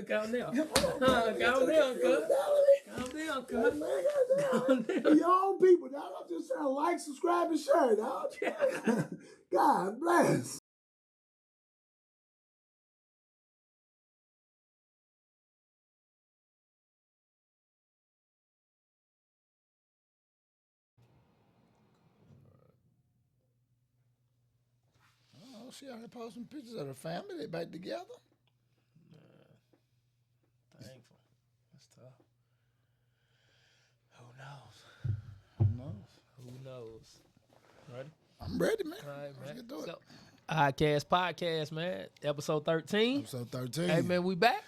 Calm down, Y'all people, dog. I'm just trying to like, subscribe, and share, dog. God bless. Oh, she already posted some pictures of her family. They back together. Thankful. That's tough. Who knows? Ready? I'm ready, man. All right, man. Let's get to it. Oddcast Podcast, man. Episode 13. Episode 13. Hey, man, we back?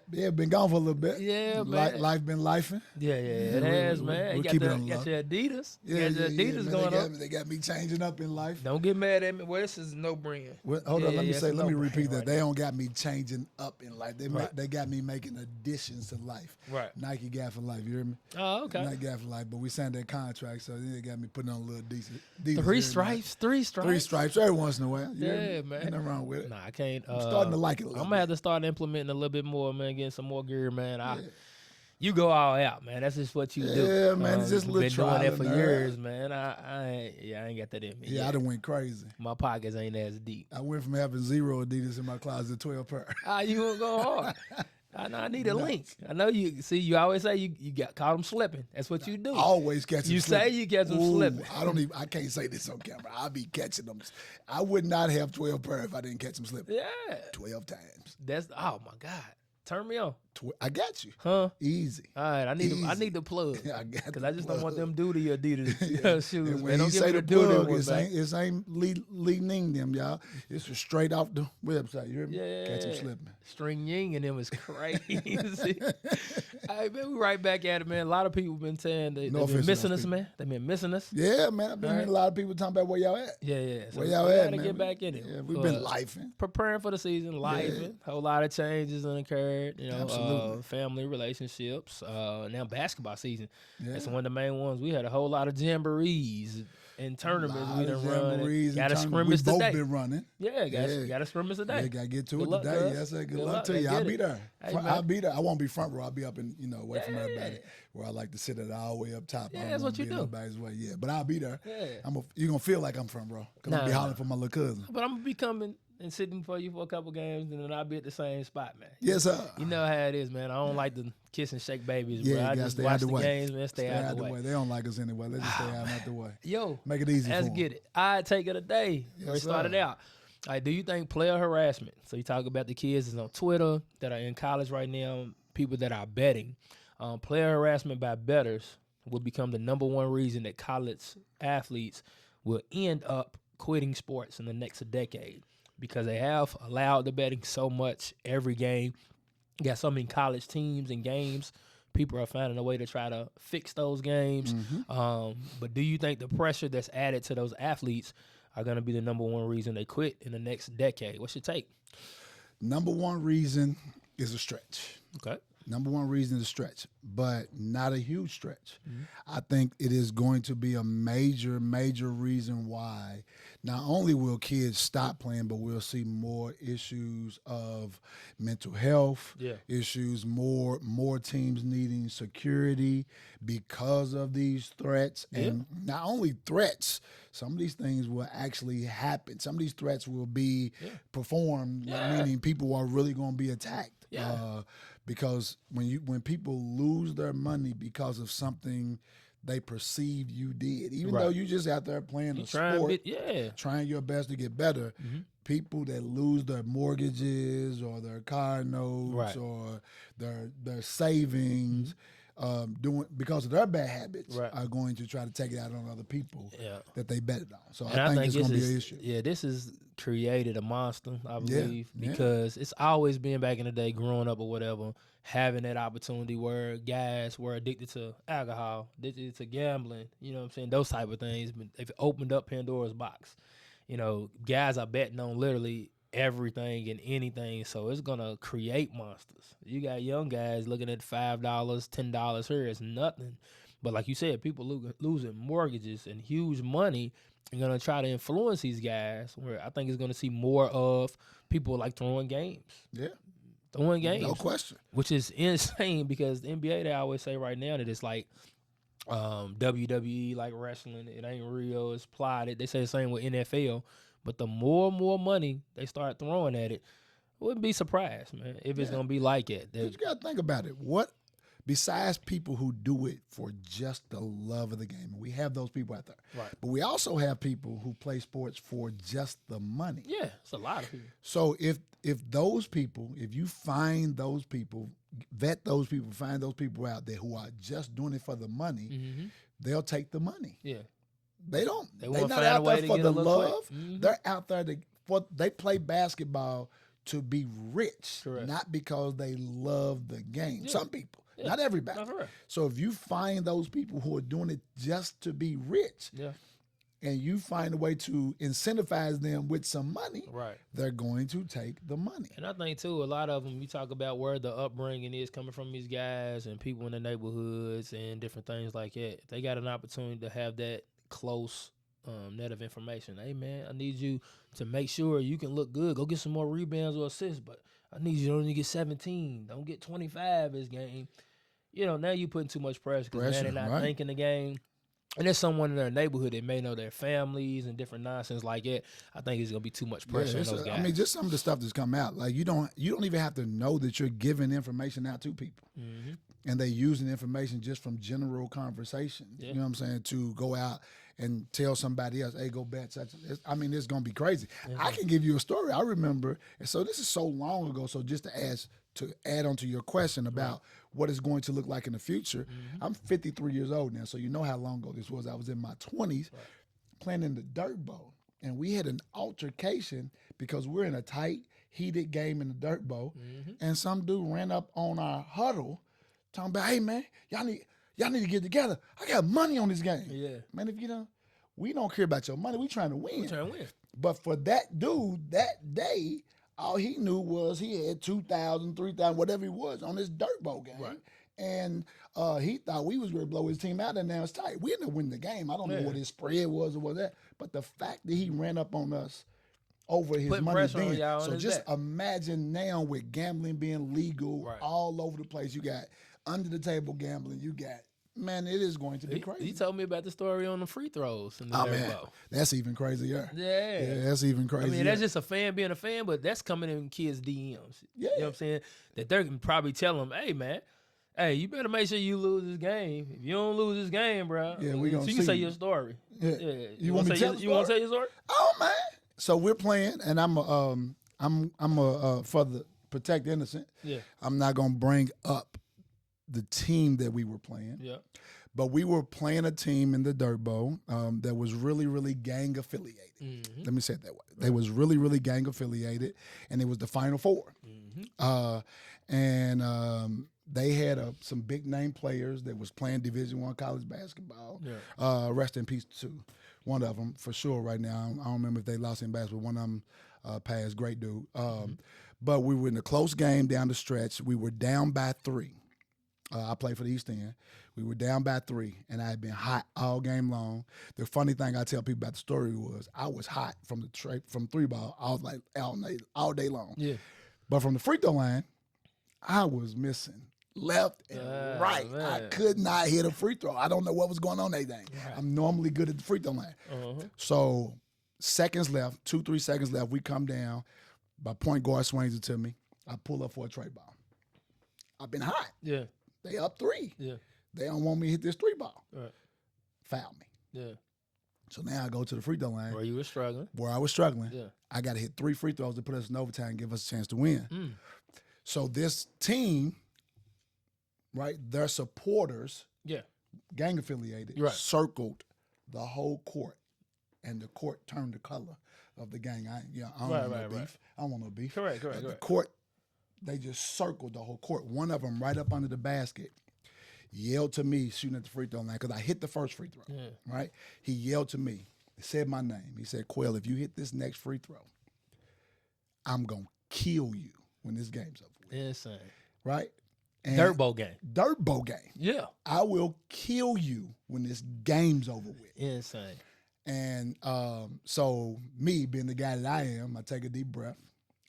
Yeah, been gone for a little bit. Yeah, man. Life been lifing. Yeah, it has, man. We'll You keep it got on your love. Adidas. Yeah, you got your Adidas man, going on. They got me changing up in life. Don't get mad at me. Well, this is no brand. Well, hold on, let me repeat that. Right They don't got me changing up in life. Right. They got me making additions to life. Right. Nike got for life, you hear me? Oh, okay. Nike got for life, but we signed that contract, so they got me putting on a little decent. Three stripes. Three stripes every once in a while. You hear me? Yeah, man. Ain't nothing wrong with it. Nah, I can't. I'm starting to like it a little I'm going to have to start implementing a little bit more, man, getting some more gear, man. You go all out, man. That's just what you do. Yeah, man. It's just a little been doing that for trial and years, man. I ain't got that in me. Yeah, I done went crazy. My pockets ain't as deep. I went from having 0 Adidas in my closet to 12 pair. You gonna go hard. I need a link. I know you. See, you always say you got caught them slipping. That's what you do. I always catch them You slipping. say you catch them slipping. I can't say this on camera. I be catching them. I would not have 12 pair if I didn't catch them slipping. Yeah. 12 times. That's oh my God. Turn me on. I got you. Huh? Easy. All right, I need the plug. I got Because I just don't want them duty Adidas shoes. And Man, when don't you give say me the the duty plug, ones, man. it ain't leaning them, y'all. It's just straight off the website. You hear me? Yeah. Catch them slipping. String Ying and them is crazy. Hey, man, we right back at it, man. A lot of people been saying they've been missing us, man. They've been missing us. Yeah, man. I've been hearing a lot of people talking about where y'all at. Yeah. So Where y'all we at, gotta man? get back in it. Yeah, we've been lifing. Preparing for the season, lifing. Whole lot of changes done occurred. Absolutely. Family relationships. Now basketball season. Yeah. That's one of the main ones. We had a whole lot of jamborees and tournaments we done run. Got a scrimmage we today. both been running. Yeah, got a scrimmage today. Yeah, gotta get to Good it luck, today. guys. Yes, sir. Good Good luck luck. to you. Let's I'll get be it. there. Hey, I'll be there. I won't be front row. I'll be up in, away from everybody. Yeah. Where I like to sit at all the way up top. Yeah, I don't that's wanna what you be in do. nobody's way. Yeah, but I'll be there. Yeah. You're gonna feel like I'm front row because I'm gonna be hollering for my little cousin. But I'm gonna be coming and sitting for you for a couple games, and then I'll be at the same spot, man. Yes, sir. You know how it is, man. I don't like to kiss and shake babies, Yeah, bro. I you gotta just stay watch out the the way. games, man. Stay out the way. They don't like us anyway. Let's just stay out the way. Yo, Make it easy let's for 'em. get it. I take it today. Yes, Where it started sir. out. All right, do you think player harassment? So you talk about the kids that's on Twitter that are in college right now, people that are betting. Player harassment by bettors will become the number one reason that college athletes will end up quitting sports in the next decade because they have allowed the betting so much every game. You got so many college teams and games. People are finding a way to try to fix those games. But do you think the pressure that's added to those athletes are going to be the number one reason they quit in the next decade? What's your take? Number one reason is a stretch. Okay. Number one reason is a stretch, but not a huge stretch. Mm-hmm. I think it is going to be a major, major reason why not only will kids stop playing, but we'll see more issues of mental health, issues, more teams needing security because of these threats. And not only threats, some of these things will actually happen. Some of these threats will be performed, meaning people are really going to be attacked. Because when people lose their money because of something they perceived you did, even though you just out there playing a sport, trying your best to get better, people that lose their mortgages or their car notes or their savings, because of their bad habits, are going to try to take it out on other people that they betted on. So and I think it's going to be an issue. Yeah, this has created a monster, I believe, because it's always been back in the day, growing up or whatever, having that opportunity where guys were addicted to alcohol, addicted to gambling, you know what I'm saying, those type of things. But they've opened up Pandora's box. You know, guys are betting on literally everything and anything, so it's gonna create monsters. You got young guys looking at $5, $10 here is nothing, but like you said, people losing mortgages and huge money and gonna try to influence these guys. Where I think it's gonna see more of people like throwing games, no question, which is insane because the NBA, they always say right now that it's like WWE, like wrestling, it ain't real, it's plotted. They say the same with NFL. But the more and more money they start throwing at it, I wouldn't be surprised, man, if it's going to be like it. You got to think about it. What, besides people who do it for just the love of the game, and we have those people out there. Right. But we also have people who play sports for just the money. Yeah, it's a lot of people. So if those people, if you find those people, vet those people, find those people out there who are just doing it for the money, they'll take the money. Yeah. They're not out there for the love. They're out there they play basketball to be rich, not because they love the game. Yeah. Some people, not everybody. So if you find those people who are doing it just to be rich, and you find a way to incentivize them with some money, they're going to take the money. And I think, too, a lot of them, you talk about where the upbringing is coming from these guys and people in the neighborhoods and different things like that. They got an opportunity to have that close net of information. Hey, man, I need you to make sure you can look good. Go get some more rebounds or assists, but I need you to only get 17. Don't get 25 this game. You know, now you're putting too much pressure because they're not thinking the game. And there's someone in their neighborhood that may know their families and different nonsense like that. I think it's gonna be too much pressure on those guys. I mean, just some of the stuff that's come out. Like you don't even have to know that you're giving information out to people, and they're using information just from general conversation. You know what I'm saying? To go out and tell somebody else, "Hey, go bet such." I mean, it's gonna be crazy. I can give you a story. I remember, and so this is so long ago. So just to add on to your question about what it's going to look like in the future. I'm 53 years old now, so you know how long ago this was. I was in my 20s playing in the dirt bowl, and we had an altercation because we're in a tight, heated game in the dirt bowl, and some dude ran up on our huddle talking about, "Hey, man, y'all need to get together. I got money on this game." Yeah. Man, if you don't, we don't care about your money. We trying to win. But for that dude, that day, all he knew was he had 2,000, 3,000, whatever he was on this dirt bowl game. And he thought we was going to blow his team out, and now it's tight. We ended up winning the game. I don't know what his spread was or what that. But the fact that he ran up on us over his money then. So just imagine now with gambling being legal all over the place. You got under-the-table gambling. You got, man, it is going to be crazy. He told me about the story on the free throws in the dirt bowl. That's even crazier. Yeah, that's even crazier. I mean, that's just a fan being a fan, but that's coming in kids' DMs. You know what I'm saying? That they can probably tell them, "Hey, man, hey, you better make sure you lose this game. If you don't lose this game, bro, we gonna so you can say your story." You want to tell your story? Oh man! So we're playing, and I'm for the protect innocent. Yeah, I'm not gonna bring up the team that we were playing. Yeah. But we were playing a team in the Dirt Bowl that was really, really gang affiliated. Let me say it that way. They was really, really gang affiliated, and it was the Final Four. They had some big name players that was playing Division I college basketball. Yeah. Rest in peace to one of them for sure. Right now, I don't remember if they lost in basketball. One of them passed. Great dude. But we were in a close game down the stretch. We were down by 3. I played for the East End. We were down by 3, and I had been hot all game long. The funny thing I tell people about the story was I was hot from from 3 ball all day long. Yeah. But from the free throw line, I was missing left and right. Man. I could not hit a free throw. I don't know what was going on that day. Right. I'm normally good at the free throw line. So 2-3 seconds left. We come down. My point guard swings it to me. I pull up for a tray ball. I've been hot. Yeah. They up 3. Yeah. They don't want me to hit this 3 ball. Right. Foul me. Yeah. So now I go to the free throw line. Where you were struggling. Where I was struggling. Yeah. I got to hit 3 free throws to put us in overtime and give us a chance to win. So this team right? Their supporters, Yeah. gang affiliated, Right. circled the whole court, and the court turned the color of the gang. I don't want no beef. I don't want no beef. Correct. The court, they just circled the whole court. One of them right up under the basket yelled to me shooting at the free throw line because I hit the first free throw, right? He yelled to me. He said my name. He said, Quail, if you hit this next free throw, I'm going to kill you when this game's over with. Insane. Right? And Dirt bowl game. Dirt bowl game. Yeah. I will kill you when this game's over with. Insane. And so me being the guy that I am, I take a deep breath.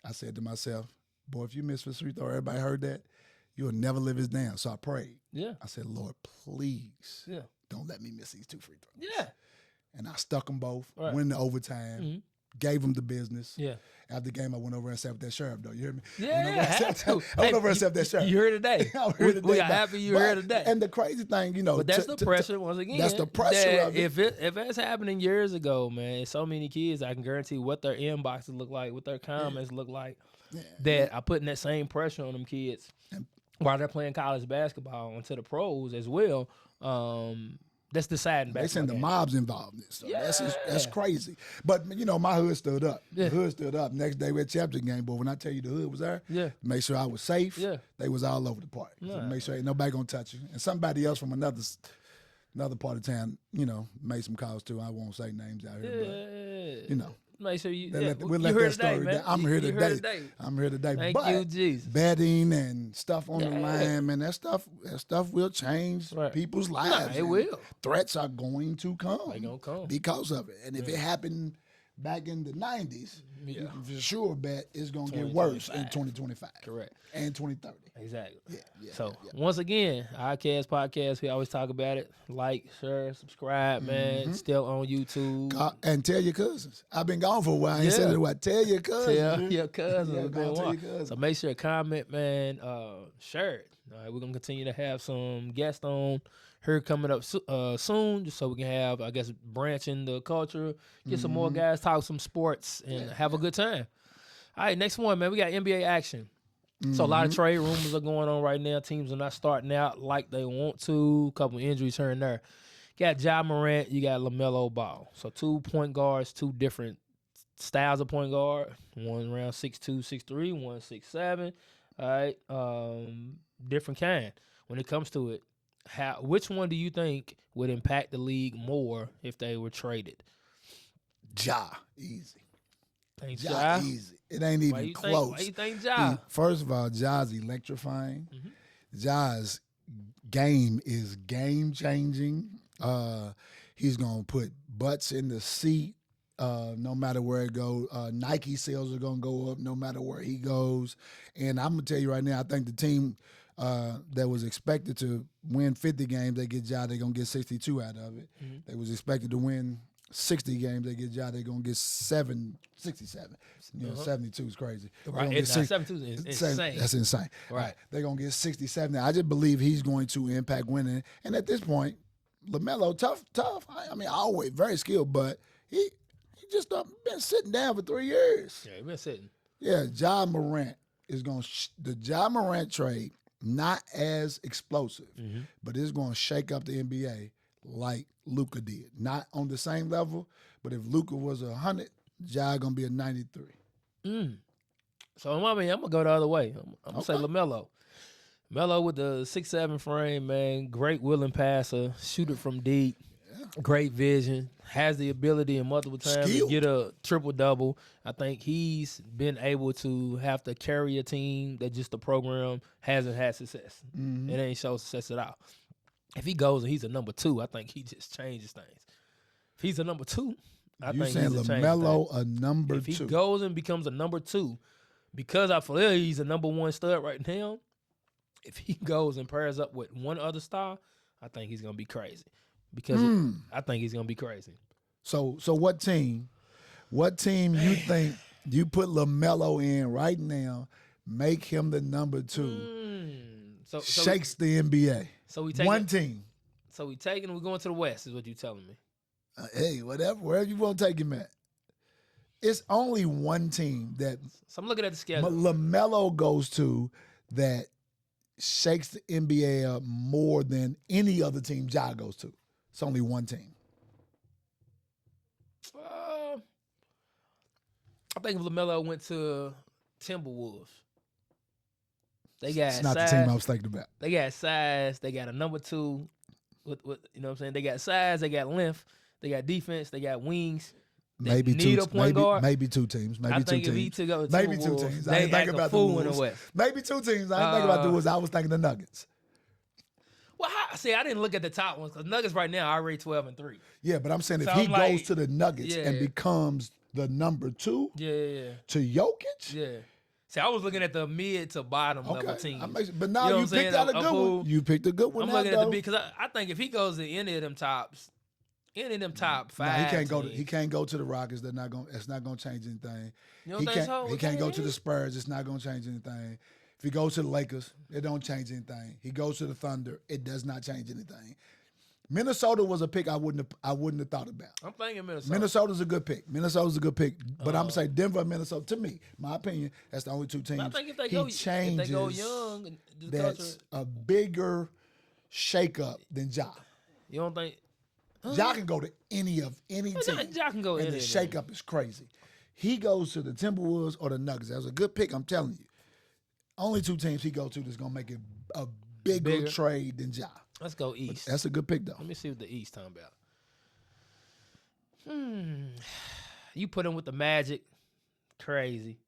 I said to myself, boy, if you miss this free throw, everybody heard that, you'll never live this down. So I prayed. Yeah. I said, Lord, please don't let me miss these 2 free throws. Yeah. And I stuck them both, Right. went into overtime, gave them the business. Yeah. After the game, I went over and sat with that sheriff, though. You hear me? Yeah, I went over and sat with that sheriff. You heard today. We are happy you heard today. And the crazy thing, but that's the pressure, once again. That's the pressure of it. If it's happening years ago, man, so many kids, I can guarantee what their inboxes look like, what their comments look like, that are putting that same pressure on them kids while they're playing college basketball into the pros as well. That's deciding basketball. They send the mobs involved in this. So that's crazy. But, my hood stood up. Yeah. The hood stood up. Next day we had championship game, but when I tell you the hood was there, make sure I was safe, they was all over the park. So make sure ain't nobody going to touch you. And somebody else from another part of town, made some calls too. I won't say names out here, but, Make sure you. We'll let that story down. I'm here today. I'm here today. Thank but you, Jesus. Betting and stuff on the line, man, that stuff will change people's lives. It will. Threats are going to come. They're going to come. Because of it. And if it happened back in the 90s, you can for sure bet it's going to get worse in 2025. Correct. And 2030. Exactly. Once again, Oddcast Podcast, we always talk about it. Like, share, subscribe, man. Still on YouTube. And tell your cousins. I've been gone for a while. I ain't said it. What? Tell your cousins. Tell your cousins. Tell your cousins. So make sure to comment, man. Share it. All right, we're going to continue to have some guests on here coming up soon, just so we can have, I guess, branching the culture, get some more guys, talk some sports, and have a good time. All right, next one, man. We got NBA action. So a lot of trade rumors are going on right now. Teams are not starting out like they want to. A couple injuries here and there. You got Ja Morant, you got LaMelo Ball. So 2 point guards, 2 different styles of point guard. One around 6'2", 6'3", one 6'7". All right, different kind. When it comes to it, which one do you think would impact the league more if they were traded? Ja, easy. Ain't Ja easy. It ain't even close. Why you think Ja? First of all, Ja's electrifying. Ja's game is game changing. He's gonna put butts in the seat no matter where it goes. Nike sales are gonna go up no matter where he goes. And I'm gonna tell you right now, I think the team that was expected to win 50 games, they get Ja, they're gonna get 62 out of it. They was expected to win 60 games, they get Ja, they're going to get 67. 72 is crazy. Right, 72 is insane. That's insane. Right. They're going to get 67. I just believe he's going to impact winning. And at this point, LaMelo, tough. I mean, always very skilled, but he just been sitting down for 3 years. Yeah, he's been sitting. Yeah, Ja Morant is going to the Ja Morant trade, not as explosive, but it's going to shake up the NBA like Luka did. Not on the same level, but if Luka was 100, Ja gonna be a 93. So I'm gonna go the other way. I'm gonna say LaMelo. Melo with the 6'7" frame, man. Great willing passer, shooter from deep. Great vision, has the ability in multiple times to get a triple-double. I think he's been able to have to carry a team that just the program hasn't had success. It ain't show success at all. If he goes and he's a number 2, I think he just changes things. If he's a number 2, I think he's a LaMelo a number 2. If he goes and becomes a number 2, because I feel he's a number 1 stud right now, if he goes and pairs up with one other star, I think he's going to be crazy. Because I think he's going to be crazy. So what team you think you put LaMelo in right now, make him the number 2, shakes the NBA? So we take one team. So we're going to the West is what you're telling me. Hey, wherever you want to take him at. It's only one team that So I'm looking at the schedule. LaMelo goes to that shakes the NBA up more than any other team Ja goes to? It's only one team. I think if LaMelo went to Timberwolves, they got It's not size. the team I was thinking about. They got size. They got a number 2. With you know what I'm saying? They got size. They got length. They got defense. They got wings. Maybe need two. a point guard. Maybe 2 teams. Maybe 2 teams. If he took over maybe 2 Timberwolves, teams. I they didn't think act about a fool the in the Wolves. West. Maybe 2 teams. I didn't think about the Wolves. I was thinking the Nuggets. Well, I didn't look at the top ones because Nuggets right now are already 12-3. Yeah, but I'm saying if So he I'm goes like, to the Nuggets and becomes the number 2 to Jokic. Yeah. See, I was looking at the mid to bottom level teams. But now you picked out a good one. You picked a good one. I'm looking at the big because I think if he goes to any of them top 5, he can't go. He can't go to the Rockets. It's not gonna change anything. You don't think so? He can't go to the Spurs. It's not gonna change anything. If he goes to the Lakers, it don't change anything. He goes to the Thunder, it does not change anything. Minnesota was a pick I wouldn't have thought about. I'm thinking Minnesota. Minnesota's a good pick. But I'm saying Denver and Minnesota. To me, my opinion, that's the only 2 teams. I think if they go young, that's a bigger shakeup than Ja. You don't think? Ja can go to any team. Ja can go and any. The shakeup is crazy. He goes to the Timberwolves or the Nuggets. That was a good pick. I'm telling you. Only 2 teams he go to that's gonna make it a bigger trade than Ja. Let's go East. But that's a good pick though. Let me see what the East talking about. You put him with the Magic, crazy.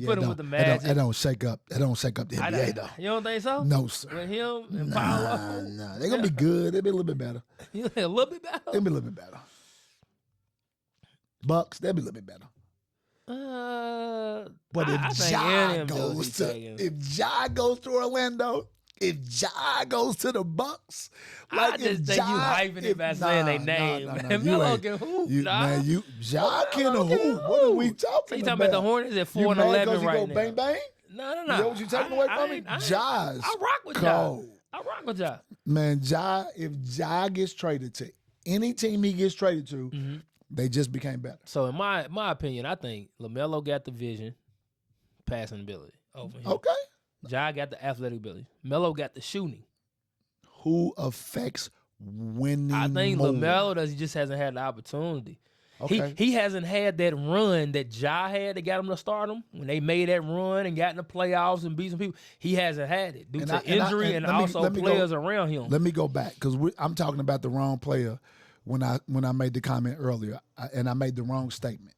Put him with the Magic. That don't shake up. That don't shake up the NBA though. You don't think so? No, sir. With him and Paolo? Nah. They're gonna be good. They'll be a little bit better. You think a little bit better? They'll be a little bit better. Bucks, they'll be a little bit better. But if Ja goes to Orlando, if Ja goes to the Bucks, like I just think you hyping it by saying they name. Melo can hoop, Ja can hoop. What are we talking about? So you talking about the Hornets at 4-11 right now? Bang bang. No. You know what you taking away from me? Ja's I rock with Ja. I rock with Ja. Man, if Ja gets traded to any team he gets traded to, they just became better. So in my opinion, I think LaMelo got the vision, passing ability over him. Okay. Ja got the athletic ability. Melo got the shooting. Who affects winning I think more? LaMelo he just hasn't had the opportunity. Okay. He hasn't had that run that Ja had that got him to start him. When they made that run and got in the playoffs and beat some people, he hasn't had it due to injury and also players around him. Let me go back because I'm talking about the wrong player when I made the comment earlier, and I made the wrong statement.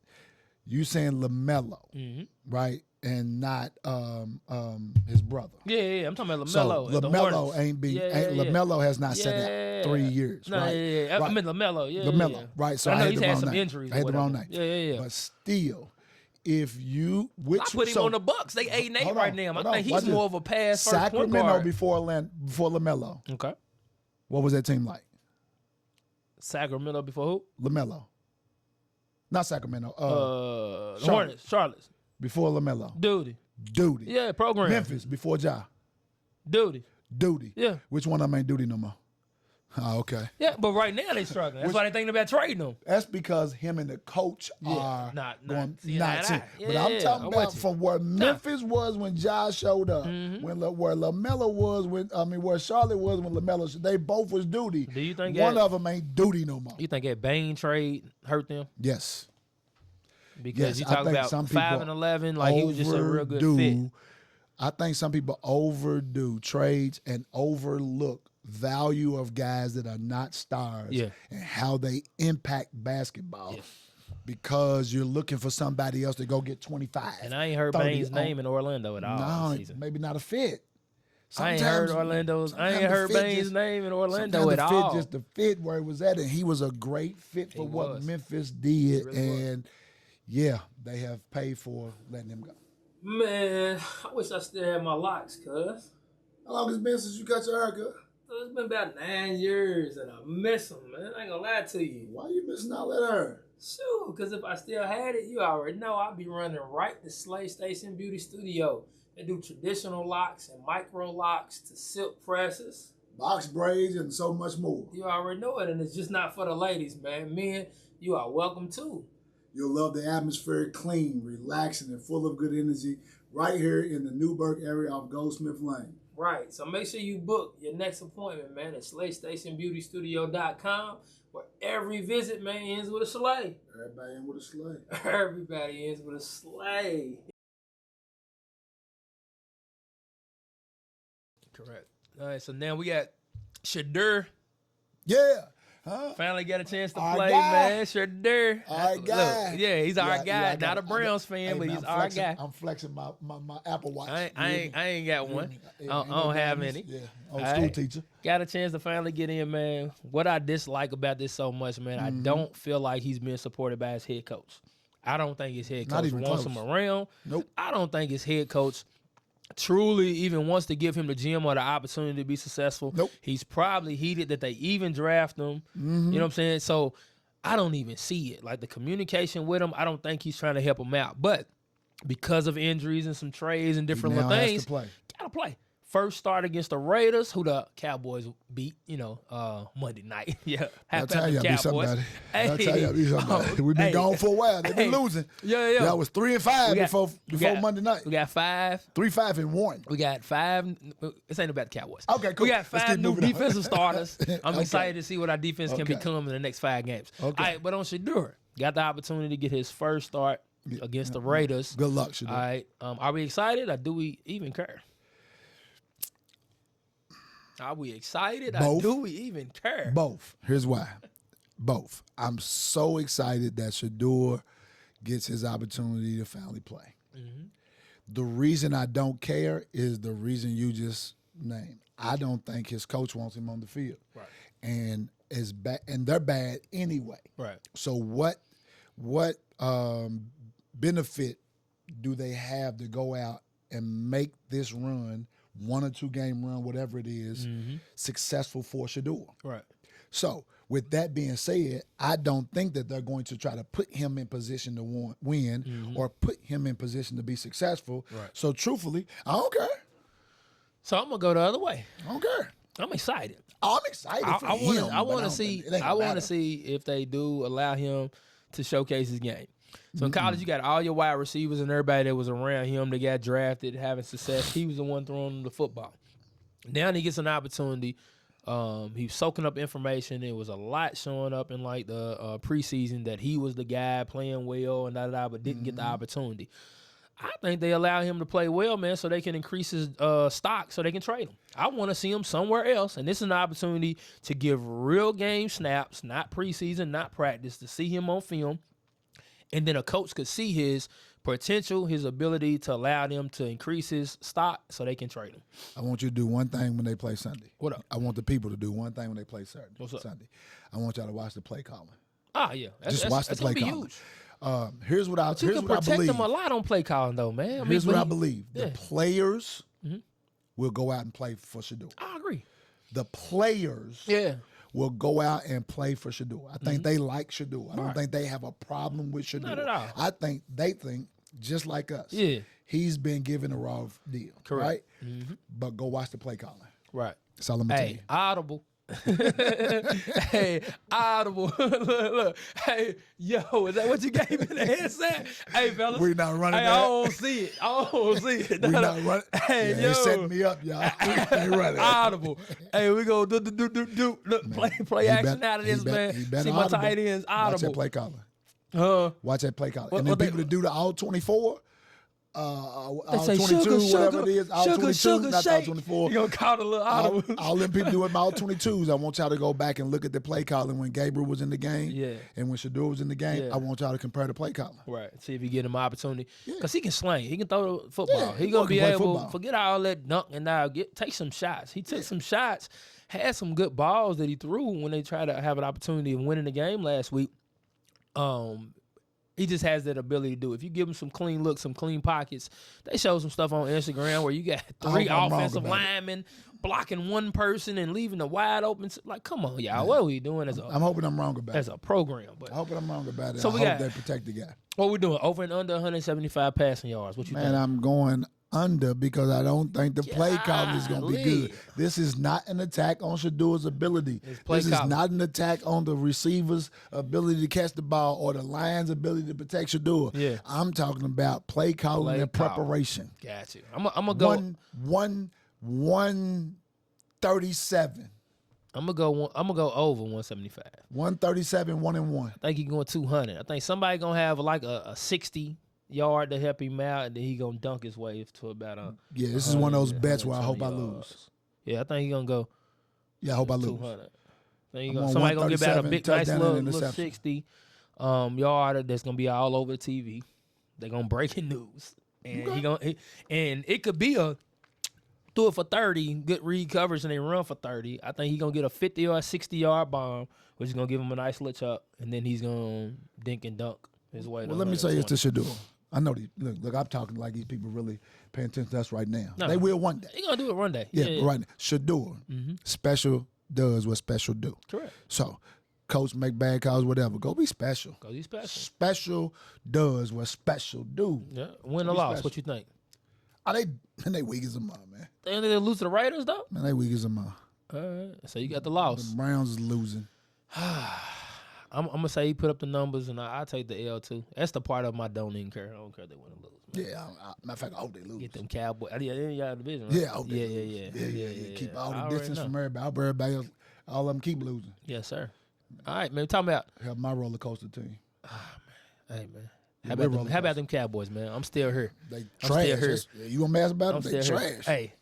You saying LaMelo, right? And not his brother. Yeah. I'm talking about LaMelo. So LaMelo LaMelo has not said that 3 years. No, right? I mean LaMelo. Yeah. LaMelo, right? So I know had he's the had wrong some name. injuries. I had the wrong name. Yeah. But still, if you I put him on the Bucks. They 8-8 right now. I think he's more of a pass first point Sacramento guard. before LaMelo. Okay. What was that team like? Sacramento before who? LaMelo. Not Sacramento. Hornets. Charlotte. Before LaMelo. Duty. Yeah, program. Memphis before Ja. Duty. Yeah. Which one of them ain't Duty no more? Oh, okay. Yeah, but right now they struggling. That's why they thinking about trading them. That's because him and the coach are not going seeing not eye to seeing. eye. But I'm talking about from where Memphis was when Ja showed up, where LaMelo was where Charlotte was when LaMelo. They both was Duty. Do you think one of them ain't Duty no more? You think that Bane trade hurt them? Yes. Because you talk about 5-11, like he was just a real good fit. I think some people overdo trades and overlook value of guys that are not stars and how they impact basketball because you're looking for somebody else to go get 25. And I ain't heard Bane's name in Orlando at all this season. Maybe not a fit. I ain't heard Bane's name in Orlando at all. Just the fit where it was at, and he was a great fit for what Memphis did. And they have paid for letting him go. Man, I wish I still had my locks, cuz. How long has it been since you cut your haircut? It's been about 9 years, and I miss them, man. I ain't gonna lie to you. Why you missing all that hair? Sure, because if I still had it, you already know I'd be running right to Slave Station Beauty Studio. They do traditional locks and micro locks to silk presses, box braids, and so much more. You already know it, and it's just not for the ladies, man. Men, you are welcome too. You'll love the atmosphere, clean, relaxing, and full of good energy right here in the Newburgh area of Goldsmith Lane. Right. So make sure you book your next appointment, man, at SlayStationBeautyStudio.com, where every visit, man, ends with a slay. Everybody ends with a slay. Everybody ends with a slay. Correct. All right, so now we got Shedeur. Yeah. Huh? Finally got a chance to our play, guy. man. Shedeur. Our guy. Look, yeah, he's our guy. I Not a Browns fan, but he's our guy. I'm flexing my Apple Watch. I ain't got one. I don't have any. Yeah, old school teacher. Got a chance to finally get in, man. What I dislike about this so much, man, I don't feel like he's being supported by his head coach. I don't think his head coach wants him around. Nope. I don't think his head coach truly even wants to give him the gym or the opportunity to be successful. Nope. He's probably heated that they even draft him. You know what I'm saying? So I don't even see it. Like the communication with him, I don't think he's trying to help him out. But because of injuries and some trades and different little things, gotta play. First start against the Raiders, who the Cowboys beat, Monday night. Yeah. I'll tell y'all be something about it. I'll tell y'all be something about it. We've been gone for a while. They've been losing. Yeah. Y'all was 3-5 before Monday night. We got 5. 3-5-1. We got 5. This ain't about the Cowboys. Okay, cool. We got 5 new defensive starters. I'm excited to see what our defense can become in the next 5 games. Okay. All right, but on Shedeur, got the opportunity to get his first start against the Raiders. Good luck, Shedeur. All right. Are we excited or do we even care? Are we excited or do we even care? Both. Here's why. Both. I'm so excited that Shedeur gets his opportunity to finally play. The reason I don't care is the reason you just named. I don't think his coach wants him on the field. Right. And they're bad anyway. Right. So what benefit do they have to go out and make this run, 1 or 2 game run, whatever it is, successful for Shedeur? Right. So with that being said, I don't think that they're going to try to put him in position to win or put him in position to be successful. Right. So truthfully, I don't care. So I'm gonna go the other way. I don't care. I'm excited. I'm excited for him. I want to see. I want to see if they do allow him to showcase his game. So in college, you got all your wide receivers and everybody that was around him that got drafted, having success. He was the one throwing the football. Now he gets an opportunity. He was soaking up information. There was a lot showing up in like the preseason that he was the guy playing well and but didn't get the opportunity. I think they allow him to play well, man, so they can increase his stock so they can trade him. I want to see him somewhere else, and this is an opportunity to give real game snaps, not preseason, not practice, to see him on film. And then a coach could see his potential, his ability to allow them to increase his stock so they can trade him. I want you to do one thing when they play Sunday. What up? I want the people to do one thing when they play Sunday. What's up? Sunday. I want y'all to watch the play calling. Ah, yeah. Just watch the play calling. Huge. Here's what I You can protect them a lot on play calling, though, man. Here's what I believe. Yeah. The players will go out and play for Shedeur. I agree. The players will go out and play for Shedeur. I think they like Shedeur. I don't think they have a problem with Shedeur. Not at all. I think they think, just like us, he's been given a raw deal. Correct. Right? But go watch the play calling. Right. That's all I'm going to tell you. Audible. Hey, Audible. look. Hey, yo, is that what you gave me the headset? Hey, fellas. We're not running that. I don't see it. We're not running. Hey, They're setting me up, y'all. Ain't running. Audible. Hey, we go do. Look, play action out of this, man. See my tight ends, Audible. Watch that play calling. Watch that play calling. And then people that do the all 24, all 22, whatever it is, all 22, not all 24. You gonna call the little Audible. All them people doing all 22s. I want y'all to go back and look at the play calling when Gabriel was in the game. Yeah. And when Shedeur was in the game. Yeah. I want y'all to compare the play calling. Right. See if you get him an opportunity. Because he can sling. He can throw the football. Yeah, He gonna be able, football. forget all that dunk and now take some shots. He took some shots, had some good balls that he threw when they tried to have an opportunity of winning the game last week. He just has that ability to do. If you give him some clean looks, some clean pockets, they show some stuff on Instagram where you got 3 offensive linemen blocking one person and leaving the wide open. Like, come on, y'all. What are we doing I'm hoping I'm wrong about it. as a program? But I hope I'm wrong about it. So I hope they protect the guy. what we doing? Over and under 175 passing yards. What you think? Man, I'm going under because I don't think the play calling is going to be good. This is not an attack on Shedeur's ability. This is not an attack on the receiver's ability to catch the ball or the line's ability to protect Shedeur. Yeah. I'm talking about play calling and preparation. Got you. I'm gonna go One 137. I'm gonna go over 175. 137, 1-1. I think he's going 200. I think somebody gonna have like a 60 yard to help him out, and then he gonna dunk his way to about a. Yeah, this is one of those bets where I hope I lose. Yeah, I think he's gonna go. Yeah, I hope I lose. 200. Somebody gonna give out a big, nice little 60 yard that's gonna be all over the TV. They're gonna breaking news, and and it could be a do it for 30, good read coverage, and they run for 30. I think he's gonna get a 50 or 60 yard bomb, which is gonna give him a nice little chop, and then he's gonna dink and dunk his way. Well, let me say this to Shedeur. I know look, I'm talking like these people really paying attention to us right now. No, they will one day. They're gonna do it one day. Yeah. Right now. Shedeur, special does what special do. Correct. So, coach make bad calls, whatever. Go be special. Go be special. Special does what special do. Yeah. Win or loss, what you think? They weak as a mom, man. They lose to the Raiders, though? Man, they weak as a mom. All right. So you got the loss. The Browns is losing. I'm going to say he put up the numbers, and I'll take the L, too. That's the part of my don't even care. I don't care if they win or lose. Man. Yeah, matter of fact, I hope they lose. Get them Cowboys. Yeah, y'all division, right? Yeah, I hope they lose. Yeah. Keep all the distance from everybody. I hope everybody else, all of them keep losing. Yes, sir. All right, man. Talking about. Help my roller coaster team. Man. Hey, man. How about them Cowboys, man? I'm still here. They trash. You gonna mess about them? They trash. Hey.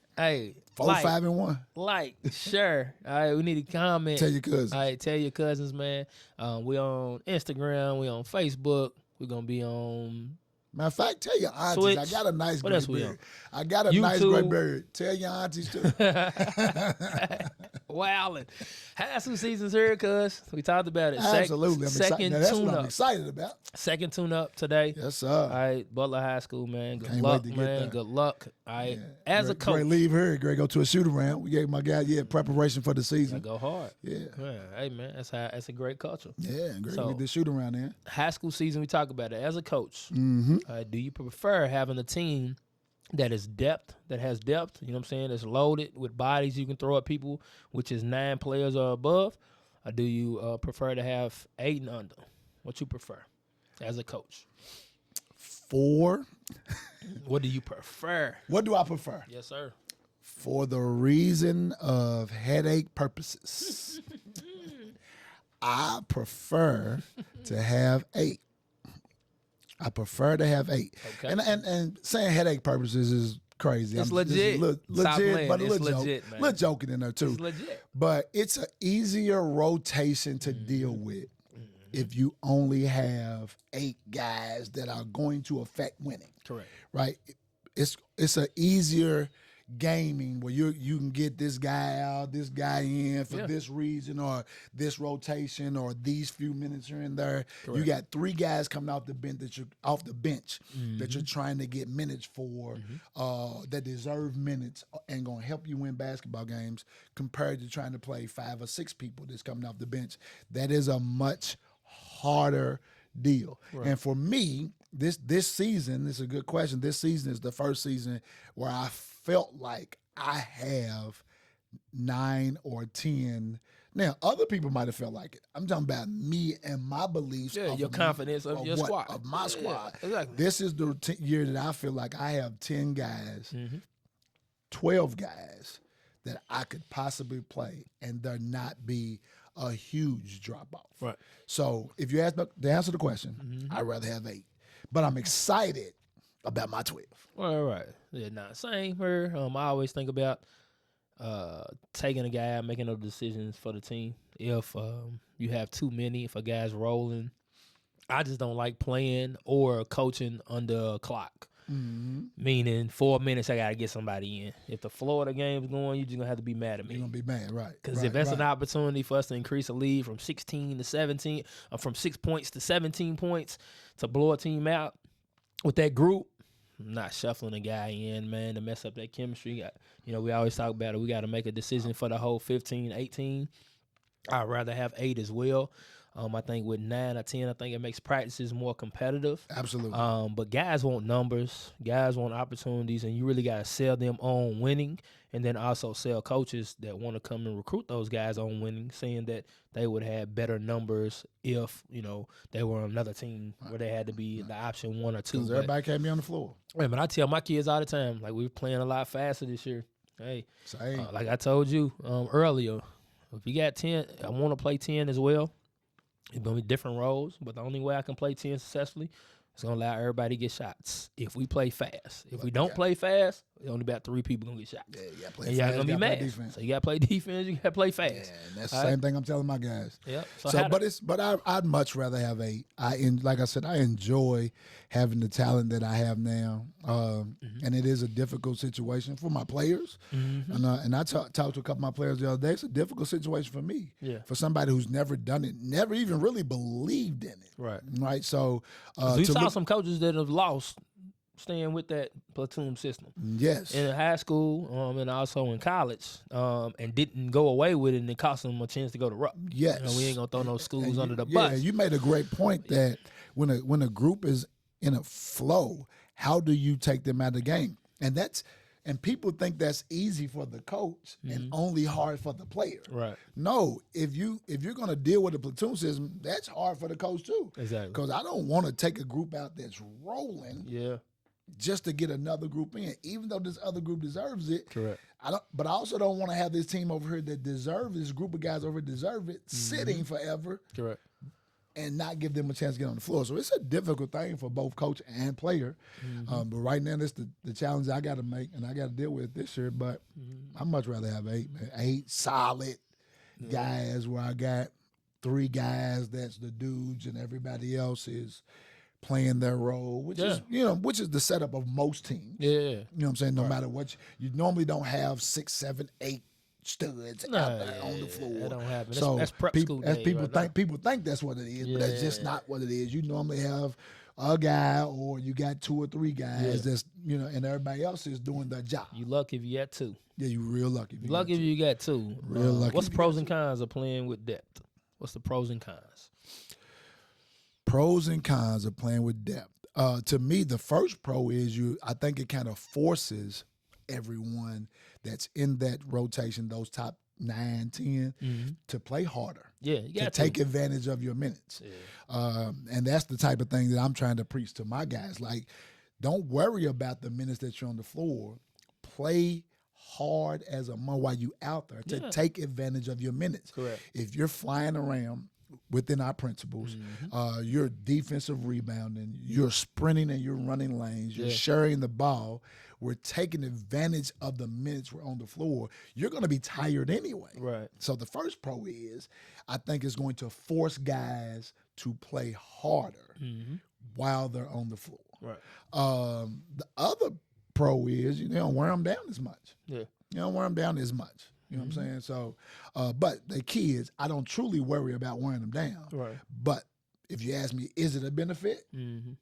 4-5-1. Sure. All right, we need to comment. Tell your cousins. All right, tell your cousins, man. We on Instagram. We on Facebook. We're gonna be on. Matter of fact, tell your aunties. Twitch. I got a nice what gray beard. I got a nice gray beard. Tell your aunties too. Wowing. High school season's here, cuz. We talked about it. Absolutely. That's what I'm excited about. Second tune-up today. Yes, sir. All right, Butler High School, man. Good luck, man. Good luck. All right. Yeah. As a coach. Great leave here. Great go to a shoot-around. We gave my guy, preparation for the season. Go hard. Yeah. Hey, man, that's a great culture. Yeah, great to get this shoot-around in. High school season, we talk about it. As a coach, do you prefer having a team that has depth, you know what I'm saying, that's loaded with bodies you can throw at people, which is 9 players or above, or do you prefer to have 8 and under? What you prefer as a coach? 4. What do you prefer? What do I prefer? Yes, sir. For the reason of headache purposes, I prefer to have 8. I prefer to have 8. Okay. And saying headache purposes is crazy. It's legit. Legit, but a little legit, man. Little joking in there too. It's legit. But it's an easier rotation to deal with if you only have 8 guys that are going to affect winning. Correct. Right? It's an easier gaming where you can get this guy out, this guy in for this reason or this rotation or these few minutes here and there. Correct. You got 3 guys coming off the bench that you're trying to get minutes for that deserve minutes and gonna help you win basketball games compared to trying to play 5 or 6 people that's coming off the bench. That is a much harder deal. Right. And for me, this season, this is a good question. This season is the first season where I felt like I have 9 or 10. Now, other people might have felt like it. I'm talking about me and my beliefs. Yeah, your confidence of your squad. Of my squad. Yeah, exactly. This is the year that I feel like I have 10 guys, 12 guys that I could possibly play and there not be a huge drop-off. Right. So if you ask to answer the question, I'd rather have 8. But I'm excited about my 12. All right. Yeah, same here. I always think about taking a guy out, making those decisions for the team. If you have too many, if a guy's rolling, I just don't like playing or coaching under a clock. Meaning 4 minutes, I got to get somebody in. If the flow of the game's going, you're just going to have to be mad at me. You're going to be mad, right. Because if that's an opportunity for us to increase a lead from 16 to 17, from 6 points to 17 points to blow a team out with that group, I'm not shuffling a guy in, man, to mess up that chemistry. We always talk about it. We got to make a decision for the whole 15, 18. I'd rather have 8 as well. I think with 9 or 10, I think it makes practices more competitive. Absolutely. But guys want numbers. Guys want opportunities, and you really got to sell them on winning and then also sell coaches that want to come and recruit those guys on winning, saying that they would have better numbers if, they were on another team where they had to be the option 1 or 2. Because everybody can't be on the floor. Right, but I tell my kids all the time, like, we're playing a lot faster this year. Hey, Same. Like I told you earlier, if you got 10, I want to play 10 as well. It's going to be different roles, but the only way I can play 10 successfully is going to allow everybody to get shots if we play fast. If we don't play fast, only about 3 people going to get shots. Yeah, you got to play and fast. Y'all going to be mad. So you got to play defense, you got to play fast. Yeah, and that's the same thing I'm telling my guys. Yeah. But I'd much rather have 8. Like I said, I enjoy having the talent that I have now. And it is a difficult situation for my players. And I talked to a couple of my players the other day. It's a difficult situation for me. Yeah. For somebody who's never done it, never even really believed in it. Right. So we saw some coaches that have lost staying with that platoon system. Yes. In high school and also in college and didn't go away with it, and it cost them a chance to go to Rupp. Yes. We ain't going to throw no schools under the bus. Yeah, you made a great point that when a group is in a flow, how do you take them out of the game? And people think that's easy for the coach and only hard for the player. Right. No, if you're going to deal with a platoon system, that's hard for the coach too. Exactly. Because I don't want to take a group out that's rolling. Yeah. Just to get another group in, even though this other group deserves it. Correct. But I also don't want to have this team over here that deserves this group of guys over here deserve it sitting forever. Correct. And not give them a chance to get on the floor. So it's a difficult thing for both coach and player. But right now, that's the challenge I got to make and I got to deal with this year. But I'd much rather have 8, man. 8 solid guys where I got 3 guys that's the dudes and everybody else is playing their role, which is the setup of most teams. Yeah. You know what I'm saying? No matter what, you normally don't have 6, 7, 8 studs out there on the floor. That don't happen. So that's prep school days people think that's what it is, but that's just not what it is. You normally have a guy or you got 2 or 3 guys that's and everybody else is doing their job. You lucky if you got 2. Yeah, you real lucky. If you got 2. Real lucky. What's the pros and cons of playing with depth? What's the pros and cons? Pros and cons of playing with depth. To me, the first pro is I think it kind of forces everyone that's in that rotation, those top 9, 10, to play harder. Yeah, you got to take advantage of your minutes. Yeah. And that's the type of thing that I'm trying to preach to my guys. Like, don't worry about the minutes that you're on the floor. Play hard as a man while you out there to take advantage of your minutes. Correct. If you're flying around within our principles, you're defensive rebounding, you're sprinting and you're running lanes, you're sharing the ball, we're taking advantage of the minutes we're on the floor, you're going to be tired anyway. Right. So the first pro is, I think it's going to force guys to play harder while they're on the floor. Right. The other pro is, you don't wear them down as much. Yeah. You don't wear them down as much. You know what I'm saying? So, but the key is I don't truly worry about wearing them down. Right. But if you ask me, is it a benefit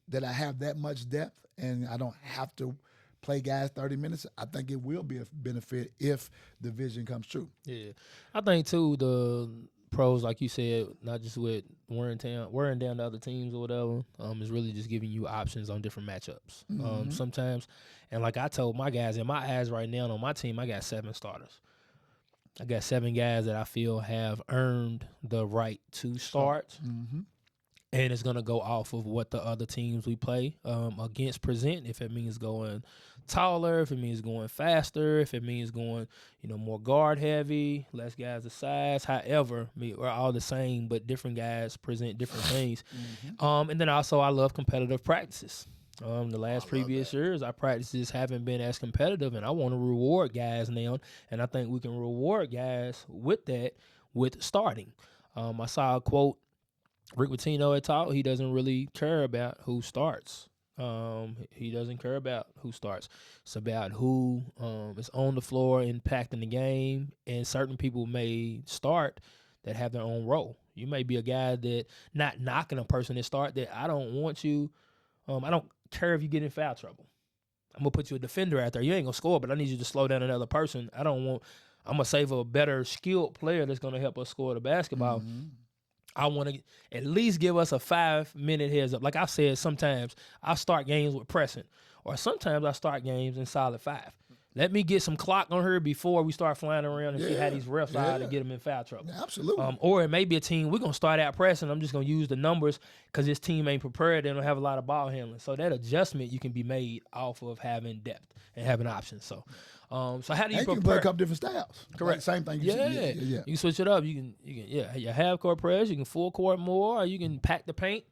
that I have that much depth and I don't have to play guys 30 minutes? I think it will be a benefit if the vision comes true. Yeah. I think, too, the pros, like you said, not just with wearing down the other teams or whatever, is really just giving you options on different matchups. Sometimes, and like I told my guys, in my eyes right now on my team, I got 7 starters. I got 7 guys that I feel have earned the right to start. And it's going to go off of what the other teams we play against present. If it means going taller, if it means going faster, if it means going, more guard heavy, less guys of size. However, we're all the same, but different guys present different things. And then also I love competitive practices. The last previous years, our practices haven't been as competitive, and I want to reward guys now, and I think we can reward guys with that, with starting. I saw a quote Rick Pitino had taught. He doesn't really care about who starts. He doesn't care about who starts. It's about who is on the floor impacting the game, and certain people may start that have their own role. You may be a guy that not knocking a person that start that I don't want you. I don't care if you get in foul trouble. I'm going to put you a defender out there. You ain't going to score, but I need you to slow down another person. I'm going to save a better skilled player that's going to help us score the basketball. I want to at least give us a 5-minute heads up. Like I said, sometimes I start games with pressing, or sometimes I start games in solid 5. let me get some clock on her before we start flying around and see how these refs are to get them in foul trouble. Absolutely. Or it may be a team, we're going to start out pressing. I'm just going to use the numbers because this team ain't prepared. They don't have a lot of ball handling. So that adjustment you can be made off of having depth and having options. So how do you prepare? You can play a couple different styles. Correct. Like same thing. You can switch it up. You can your half court press. You can full court more. Or you can pack the paint.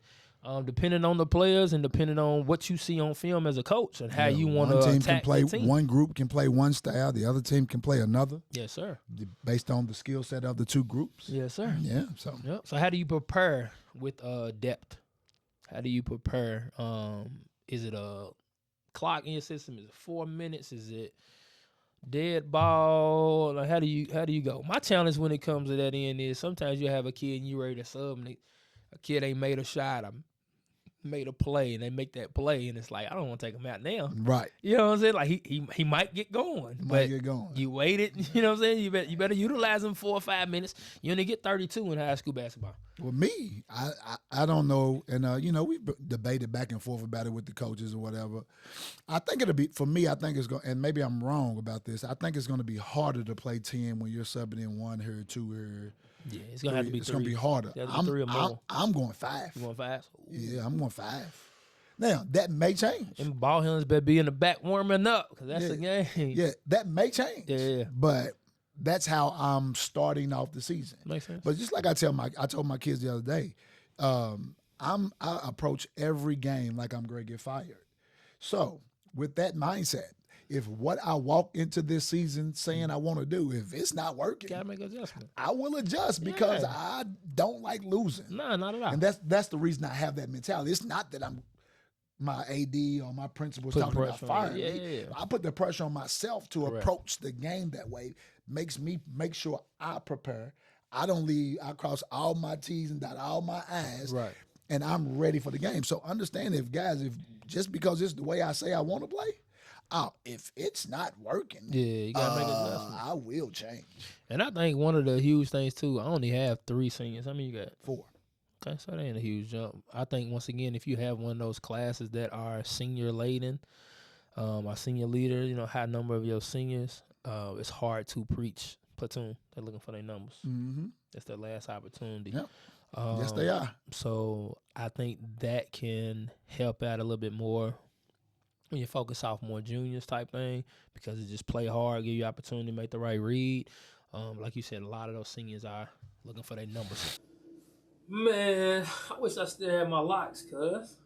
Depending on the players and depending on what you see on film as a coach and how you want to attack the team. One group can play one style, the other team can play another. Yes, sir. Based on the skill set of the two groups. Yes, sir. Yeah. So how do you prepare with depth? How do you prepare? Is it a clock in your system? Is it 4 minutes? Is it dead ball? Like how do you go? My challenge when it comes to that end is sometimes you have a kid and you ready to sub and a kid ain't made a shot. Made a play and they make that play and it's like I don't want to take him out now. Right. You know what I'm saying? Like he might get going. You waited, you know what I'm saying? You better utilize him 4 or 5 minutes. You only get 32 in high school basketball. Well, me, I don't know, and we debated back and forth about it with the coaches or whatever. I think it'll be for me. I think it's going, and maybe I'm wrong about this. I think it's going to be harder to play 10 when you're subbing in 1 here, 2 here. Yeah, it's gonna have to be. It's gonna be harder. I'm 3 or more. I'm going 5. You going 5? Yeah, I'm going 5. Now that may change. And ball handlers better be in the back warming up because that's the game. Yeah, that may change. Yeah. But that's how I'm starting off the season. Makes sense. But just like I told my kids the other day, I approach every game like I'm going to get fired. So with that mindset, if what I walk into this season saying I want to do, if it's not working, gotta make adjustment. I will adjust because I don't like losing. No, not at all. And that's the reason I have that mentality. It's not that my AD or my principal is talking about firing me. Yeah. I put the pressure on myself to approach the game that way. Makes me make sure I prepare. I cross all my T's and dot all my I's. Right. And I'm ready for the game. So understand if just because it's the way I say I want to play, if it's not working, you gotta make adjustments. I will change. And I think one of the huge things too, I only have 3 seniors. How many you got? 4. Okay, so that ain't a huge jump. I think once again, if you have one of those classes that are senior laden, our senior leader, high number of your seniors, it's hard to preach platoon. They're looking for their numbers. Mm-hmm. That's their last opportunity. Yep. Yes, they are. So I think that can help out a little bit more when you focus sophomore, juniors type thing, because it just play hard, give you opportunity to make the right read. Like you said, a lot of those seniors are looking for their numbers. Man, I wish I still had my locks, cuz.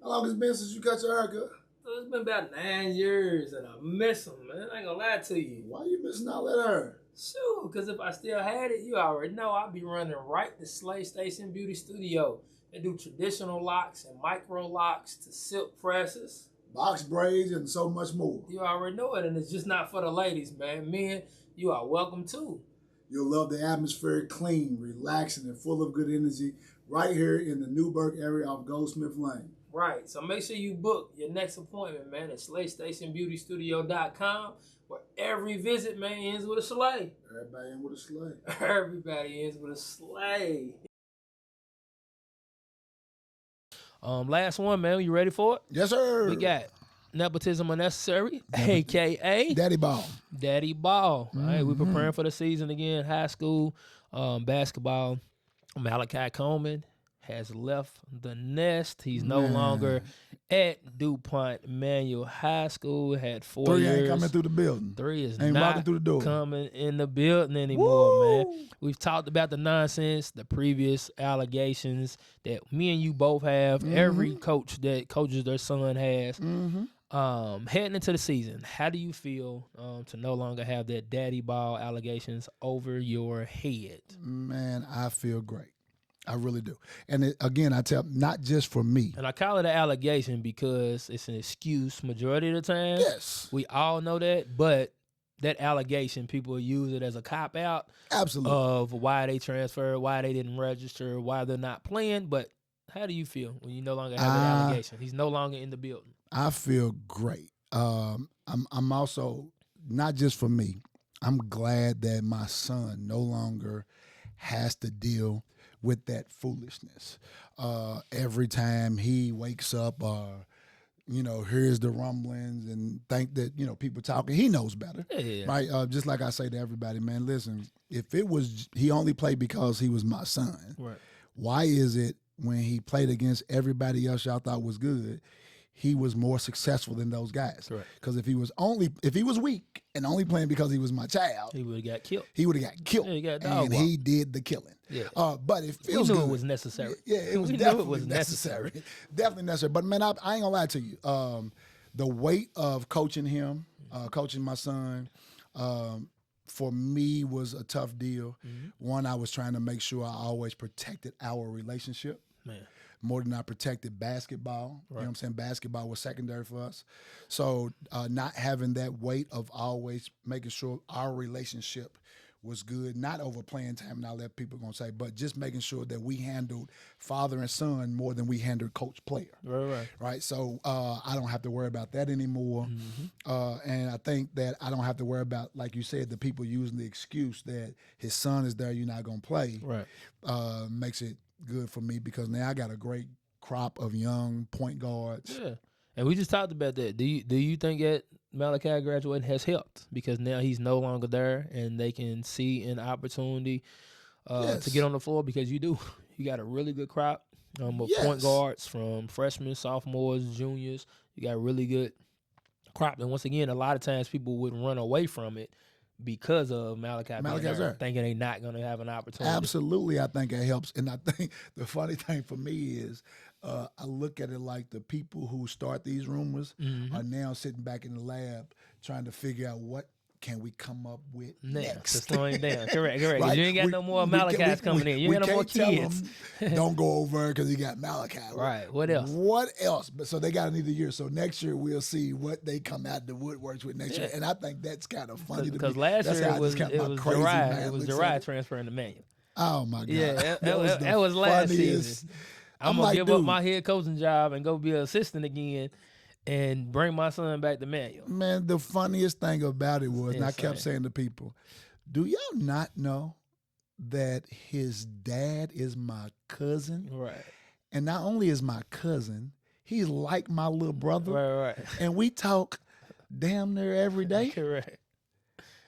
How long has it been since you cut your haircut? It's been about 9 years, and I miss them, man. I ain't gonna lie to you. Why you missing all that hair? Sure, because if I still had it, you already know I'd be running right to Slay Station Beauty Studio. They do traditional locks and micro locks to silk presses, box braids, and so much more. You already know it, and it's just not for the ladies, man. Men, you are welcome too. You'll love the atmosphere, clean, relaxing, and full of good energy right here in the Newburgh area of Goldsmith Lane. Right, so make sure you book your next appointment, man, at SlayStationBeautyStudio.com, where every visit, man, ends with a slay. Everybody ends with a slay. Everybody ends with a slay. Last one, man. You ready for it? Yes, sir. We got nepotism unnecessary, a.k.a. Daddy Ball. Daddy Ball. Mm-hmm. All right, we're preparing for the season again. High school basketball. Malachi Coleman has left the nest. He's no longer at DuPont Manual High School. Had 4 3 years. Ain't coming through the building. 3 is ain't not walking through the door. Coming in the building anymore, man. We've talked about the nonsense, the previous allegations that me and you both have. Mm-hmm. Every coach that coaches their son has. Mm-hmm. Heading into the season, how do you feel to no longer have that daddy ball allegations over your head? Man, I feel great. I really do. And again, I tell not just for me. And I call it an allegation because it's an excuse majority of the time. Yes. We all know that, but that allegation, people use it as a cop-out. Absolutely. Of why they transferred, why they didn't register, why they're not playing. But how do you feel when you no longer have that allegation? He's no longer in the building. I feel great. I'm also, not just for me, I'm glad that my son no longer has to deal with that foolishness. Every time he wakes up or hears the rumblings and think that, people talking. He knows better, right? Just like I say to everybody, man, listen, if it was, he only played because he was my son, right? Why is it when he played against everybody else y'all thought was good, he was more successful than those guys? Because if he was weak and only playing because he was my child, he would have got killed. Yeah, he got and he did the killing. Yeah. But it feels good. It was necessary. Yeah, it was definitely necessary. Definitely necessary. But man, I ain't gonna lie to you. The weight of coaching him, coaching my son, for me was a tough deal. Mm-hmm. One, I was trying to make sure I always protected our relationship. Man. More than I protected basketball. Right. You know what I'm saying? Basketball was secondary for us. So not having that weight of always making sure our relationship was good, not overplaying time, and I'll let people gonna say, but just making sure that we handled father and son more than we handled coach player. Right. So I don't have to worry about that anymore. Mm-hmm. And I think that I don't have to worry about, like you said, the people using the excuse that his son is there, you're not gonna play. Right. Makes it good for me because now I got a great crop of young point guards. Yeah. And we just talked about that. Do you think that Malachi graduating has helped because now he's no longer there and they can see an opportunity to get on the floor? Because you got a really good crop of point guards from freshmen, sophomores, juniors. You got a really good crop. And once again, a lot of times people would run away from it because of Malachi being there, thinking they're not going to have an opportunity. Absolutely, I think it helps. And I think the funny thing for me is I look at it like the people who start these rumors are now sitting back in the lab trying to figure out what can we come up with next. To slow him down. Correct. Right? You ain't got no more Malachi's coming in. You ain't got no more kids. Don't go over because you got Malachi. Right. What else? But so they got another year. So next year we'll see what they come out the woodworks with next year. And I think that's kind of funny to me. Because last year it was Jariah transferring to Manual. Oh my God. Yeah, that was last season. I'm going to give up my head coaching job and go be an assistant again and bring my son back to Manual. Man, the funniest thing about it was, and I kept saying to people, do y'all not know that his dad is my cousin? Right. And not only is my cousin, he's like my little brother. Right. And we talk damn near every day. Correct.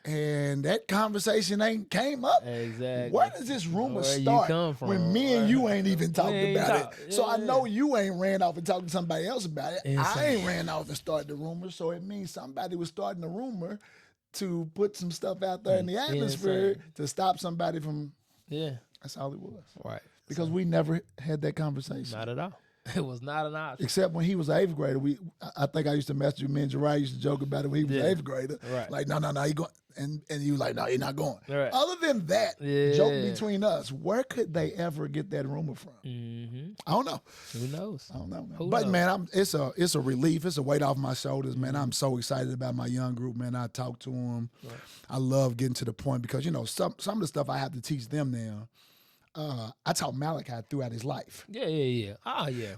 And that conversation ain't came up. Exactly. Where does this rumor start when me and you ain't even talked about it? So I know you ain't ran off and talked to somebody else about it. Insane. I ain't ran off and started the rumor, so it means somebody was starting the rumor to put some stuff out there in the atmosphere to stop somebody from. Yeah. That's all it was. Right. Because we never had that conversation. Not at all. It was not an option. Except when he was an 8th grader. I think I used to mess with me and Jariah used to joke about it when he was an 8th grader. Right. Like, no, he going. And he was like, no, he's not going. Right. Other than that, joke between us, where could they ever get that rumor from? Mm-hmm. I don't know. Who knows? I don't know, man. But, man, it's a relief. It's a weight off my shoulders, man. I'm so excited about my young group, man. I talk to them. Right. I love getting to the point because, some of the stuff I have to teach them now, I taught Malachi throughout his life. Yeah.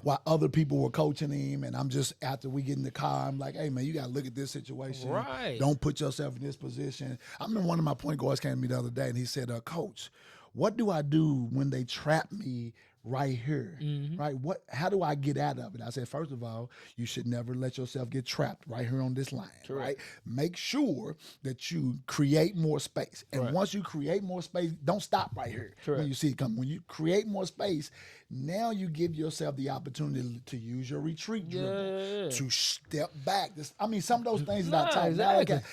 While other people were coaching him, and I'm just, after we get in the car, I'm like, hey, man, you got to look at this situation. Right. Don't put yourself in this position. I remember one of my point guards came to me the other day, and he said, Coach, what do I do when they trap me right here? Mm-hmm. Right? How do I get out of it? I said, first of all, you should never let yourself get trapped right here on this line. Correct. Right? Make sure that you create more space. And once you create more space, don't stop right here. Correct. When you see it come. When you create more space, now you give yourself the opportunity to use your retreat dribble, to step back. Some of those things that I taught Malachi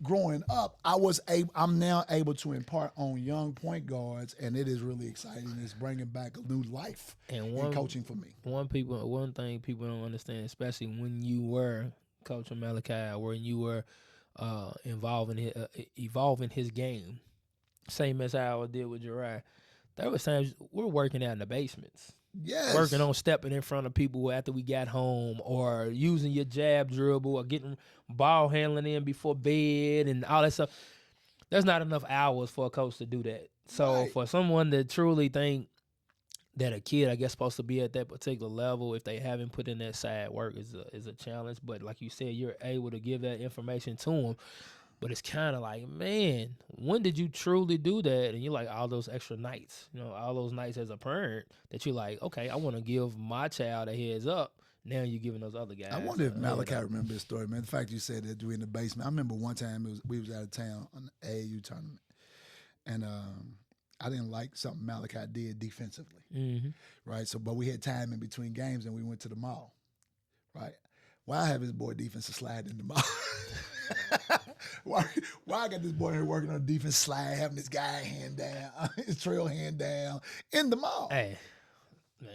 growing up, I'm now able to impart on young point guards, and it is really exciting. It's bringing back a new life in coaching for me. One thing people don't understand, especially when you were coaching Malachi, when you were evolving his game, same as how I did with Jariah. There was times we're working out in the basements. Yes. Working on stepping in front of people after we got home, or using your jab dribble, or getting ball handling in before bed and all that stuff. There's not enough hours for a coach to do that. So for someone to truly think that a kid, I guess, supposed to be at that particular level, if they haven't put in that side work, is a challenge. But like you said, you're able to give that information to them. But it's kind of like, man, when did you truly do that? And you're like, all those extra nights, all those nights as a parent that you're like, okay, I want to give my child a heads up Now you're giving those other guys. I wonder if Malachi remember this story, man. The fact you said that we in the basement. I remember one time we was out of town on the AAU tournament, and I didn't like something Malachi did defensively, right? So, but we had time in between games, and we went to the mall, right? Why have his boy defensive slide in the mall? Why I got this boy here working on a defense slide, having this guy hand down, his trail hand down in the mall? Hey, man,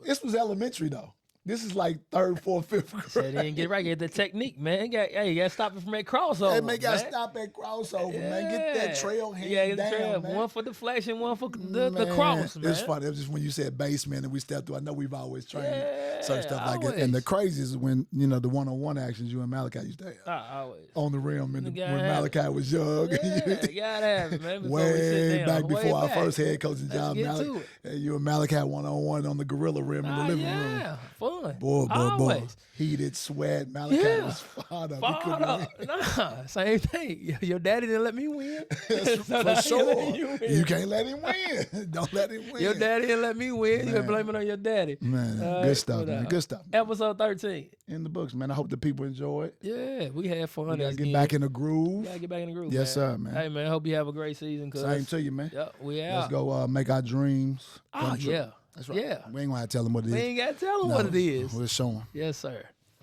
This was elementary though. This is like 3rd, 4th, 5th grade. Said he didn't get right. Get the technique, man. You got to stop it from that crossover. Hey, man, got to stop that crossover, man. Get that trail hand down, man. One for the flash and one for the cross, man. It's funny. It was just when you said basement and we stepped through. I know we've always trained certain stuff like that. And the craziest is when, the one-on-one actions you and Malachi used to have. Always. On the rim when Malachi was young. Yeah, you got to have it, man. Way back before our first head coaching job. You and Malachi one-on-one on the gorilla rim in the living room. Yeah, fun. Boy. Heated, sweat. Malachi was fired up. Nah, same thing. Your daddy didn't let me win. For sure. You can't let him win. Don't let him win. Your daddy didn't let me win. You can blame it on your daddy. Man, good stuff, man. Good stuff. Episode 13. In the books, man. I hope the people enjoy it. Yeah, we had fun. We got to get back in the groove. Yes, sir, man. Hey, man, I hope you have a great season. Same to you, man. Yep, we out. Let's go make our dreams. Oh, yeah. That's right. Yeah. We ain't going to tell them what it is. We ain't got to tell them what it is. We'll show them. Yes, sir.